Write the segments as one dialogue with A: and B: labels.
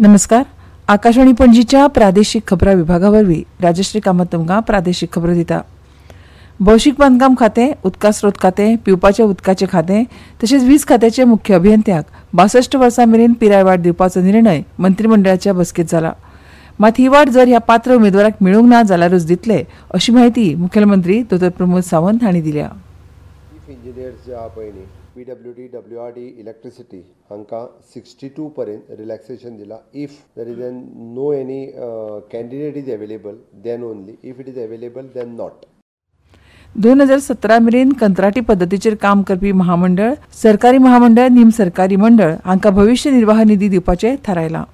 A: नमस्कार. आकाशवाणी पणजीच्या प्रादेशीक खबरां विभागावरवीं राजश्री कामत तुमकां प्रादेशीक खबरो दिता. भौशीक बांदकाम खातें, उदका स्रोत खातें, पिवपाच्या उदकाचें खातें तशेंच वीज खात्याचे मुख्य अभियंत्याक 62 वर्सां मेरेन पिराय वाड दिवपाचो निर्णय मंत्रिमंडळाच्या बसकेंत जाला. मात ही वाड जर ह्या पात्र उमेदवाराक मेळूंक ना जाल्यारूच दितले अशी माहिती मुखेलमंत्री डॉ. प्रमोद सावंत हांणी दिल्या.
B: इंजिनियर्स जे आहा पळय न्ही, PWD, WRD, इलेक्ट्रिसिटी हांकां 62 पर्यंत रिलॅक्सेशन दिला. If there is no any candidate is available then only, if it is available then not.
A: 2017 मेरेन कंत्राटी पद्दतीचेर काम करपी महामंडळ, सरकारी महामंडळ, निम सरकारी मंडळ हांकां भविष्य निर्वाह निधी दिवपाचें थारायलां.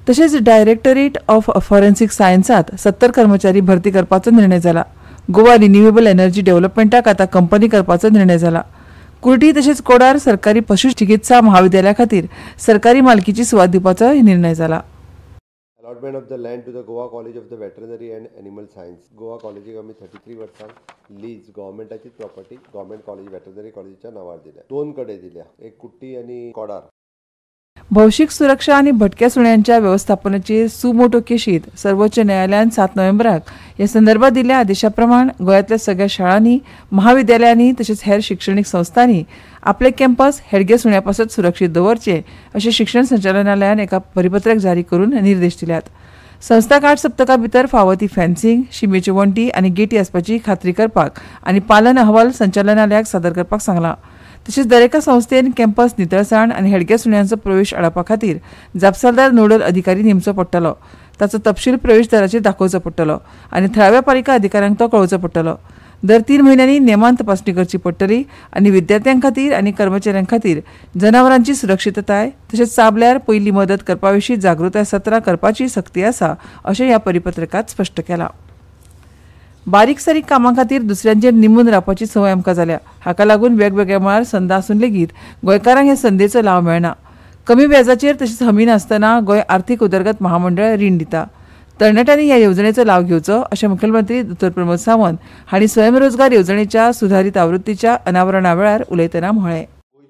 A: तशेंच डायरेक्टरेट ऑफ फॉरेन्सिक सायन्सात 70 कर्मचारी भरती करपाचो निर्णय जाला. गोवा रिन्युएबल एनर्जी डेव्हलपमेंटाक आतां कंपनी करपाचो निर्णय जाला. कुर्टी तशेंच कोडार सरकारी पशु चिकित्सा महाविद्यालया खातीर सरकारी मालकीची सुवात दिवपाचो निर्णय जाला.
B: Allotment of the land to the Goa college of the veterinary and animal science. Goa कॉलेजीक आमी 33 वर्सां लीज गव्हर्मेंटाची प्रॉपर्टी गव्हर्मेंट कॉलेज वेटरनरी कॉलेजीच्या नांवार दिल्या. 2 कडेन दिल्या, एक कुट्टी आनी कोडार.
A: भौशीक सुरक्षा आनी भटक्या सुण्यांच्या व्यवस्थापनाचे सुमोटो केशीत सर्वोच्च न्यायालयान 7 नोव्हेंबराक ह्या संदर्भात दिल्ल्या आदेशा प्रमाण गोंयांतल्या सगळ्या शाळांनी, महाविद्यालयांनी तशेंच हेर शिक्षणीक संस्थांनी आपले कॅम्पस हेडगे सुण्या पासत सुरक्षीत दवरचे अशें शिक्षण संचालनालयान एका परिपत्रक जारी करून निर्देश दिल्यात. संस्थाक 8 सप्तकां भितर फावो ती फेन्सिंग, शिमेच्यो वण्टी आनी गेटी आसपाची खात्री करपाक आनी पालन अहवाल संचालनालयाक सादर करपाक सांगलां. तशेंच दरेका संस्थेन कॅम्पस नितळसाण आनी हेडग्या सुण्यांचो प्रवेश आडावपा खातीर जापसालदार नोडल अधिकारी नेमचो पडटलो. ताचो तपशील प्रवेशदाराचेर दाखोवचो पडटलो आनी थळाव्या पालिका अधिकाऱ्यांक तो कळोवचो पडटलो. दर 3 म्हयन्यांनी नेमान तपासणी करची पडटली आनी विद्यार्थ्यां खातीर आनी कर्मचाऱ्यां खातीर जनावरांची सुरक्षीतताय तशेंच चाबल्यार पयली मदत करपा विशीं जागृताय सत्रां करपाची सक्ती आसा अशें ह्या परिपत्रकांत स्पश्ट केलां. बारीक सारीक कामां खातीर दुसऱ्यांचेर निमून रावपाची संवय आमकां जाल्या. हाका लागून वेगवेगळ्या मळार संद आसून लेगीत गोंयकारांक ह्या संदेचो लाव मेळना. कमी व्याजाचेर तशेंच हमी नासतना गोंय आर्थीक उदरगत महामंडळ रीण दिता. तरणाट्यांनी ह्या येवजणेचो लाव घेवचो अशें मुखेलमंत्री डॉ. प्रमोद सावंत हांणी स्वयंरोजगार येवजणेच्या सुधारीत आवृत्तीच्या अनावरणा वेळार उलयतना म्हळें.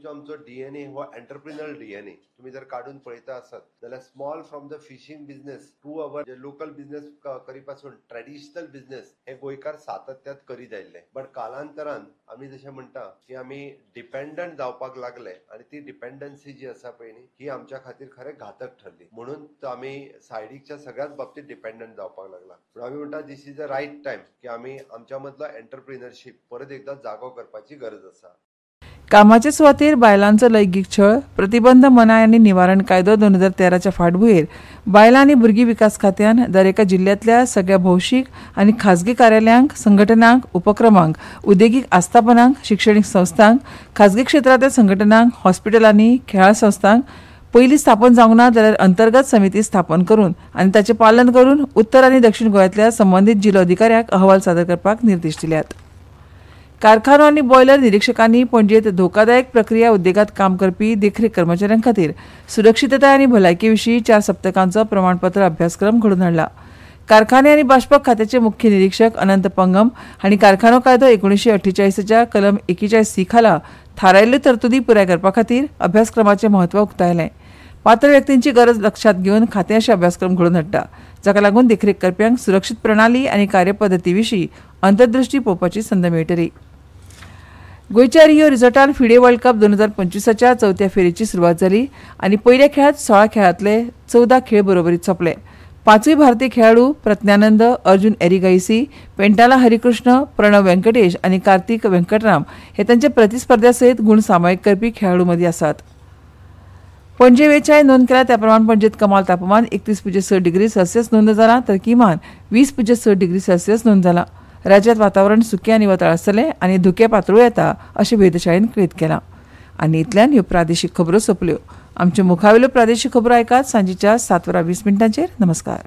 B: आमचो डीएनए हो एंटरप्रिनर डीएनए तुम्ही जर काढून पळयता आसत जाल्यार small from the fishing business to our जे लोकल बिझनेस करी पासून ट्रेडिशनल बिझनेस हे गोंयकार सातत्यात करीत आयिल्ले. बट कालांतरान आमी जशें म्हणटा की आमी डिपेंडंट जावपाक लागले आनी ती डिपेंडन्सी जी आसा पळय न्ही ही आमच्या खातीर खरें घातक ठरली. म्हणून आमी सायडीकच्या सगळ्याच बाबतीत डिपेंडंट जावपाक लागला. पूण आमी म्हणटा दिस इज द रायट टायम की आमी आमच्या मदलो एंटरप्रिनरशीप परत एकदा जागो करपाची गरज आसा.
A: कामाचे सुवातेर बायलांचो लैंगीक छळ प्रतिबंध मनाय आनी निवारण कायदो 2013च्या फाटभुंयेर बायलां आनी भुरगीं विकास खात्यान दरेका जिल्ल्यांतल्या सगळ्या भौशीक आनी खाजगी कार्यालयांक, संघटनांक, उपक्रमांक, उद्देगीक आस्थापनांक, शिक्षणीक संस्थांक, खाजगी क्षेत्रांतल्या संघटनांक, हॉस्पिटलांनी, खेळां संस्थांक पयलीं स्थापन जावंक ना जाल्यार अंतर्गत समिती स्थापन करून आनी ताचें पालन करून उत्तर आनी दक्षिण गोंयांतल्या संबंदीत जिल्लो अधिकाऱ्याक अहवाल सादर करपाक निर्देश दिल्यात. कारखानो आनी बॉयलर निरीक्षकांनी पणजेंत धोकादायक प्रक्रिया उद्देगात काम करपी देखरेख कर्मचाऱ्यां खातीर सुरक्षीतताय आनी भलायके विशीं 4 सप्तकांचो प्रमाणपत्र अभ्यासक्रम घडोवन हाडला. कारखाने आनी बाष्पक खात्याचे मुख्य निरीक्षक अनंत पंगम हांणी कारखानो कायदो 1948च्या कलम 41C खाला थारायल्ल्यो तरतुदी पुराय करपा खातीर अभ्यासक्रमाचें म्हत्व उक्तायलें. पात्र व्यक्तींची गरज लक्षात घेवन खातें अशे अभ्यासक्रम घडोवन हाडटा, जाका लागून देखरेख करप्यांक सुरक्षीत प्रणाली आनी कार्यपद्दती विशीं अंतर्दृश्टी पळोवपाची संद मेळटली. गोंयच्या रियो रिसॉर्टान फिडे वर्ल्ड कप 2025च्या 4थ्या फेरीची सुरवात जाली आनी पयल्या खेळांत 16 खेळांतले 14 खेळ बरोबरीत सोंपले. 5 भारतीय खेळाडू प्रज्ञानंद, अर्जुन एरिगाईसी, पेंटाला हरिकृष्ण, प्रणव व्यंकटेश आनी कार्तिक वेंकटराम हे तांच्या प्रतिस्पर्ध्या सयत गुण सामायिक करपी खेळाडू मदीं आसात. पणजे वेळाचेर नोंद केल्या त्या प्रमाण पणजेत कमाल तापमान 31.6 डिग्री सेल्सियस नोंद जाला तर किमान 20.6 डिग्री सेल्सियस नोंद जाला. राज्यांत वातावरण सुकें आनी वताळ आसतलें आनी धुकें पातळूय येता अशें वेधशाळेन कळीत केलां. आनी इतल्यान ह्यो प्रादेशीक खबरो सोंपल्यो. आमच्यो मुखावेल्यो प्रादेशीक खबरो आयकात सांजेच्या 7:20 नमस्कार.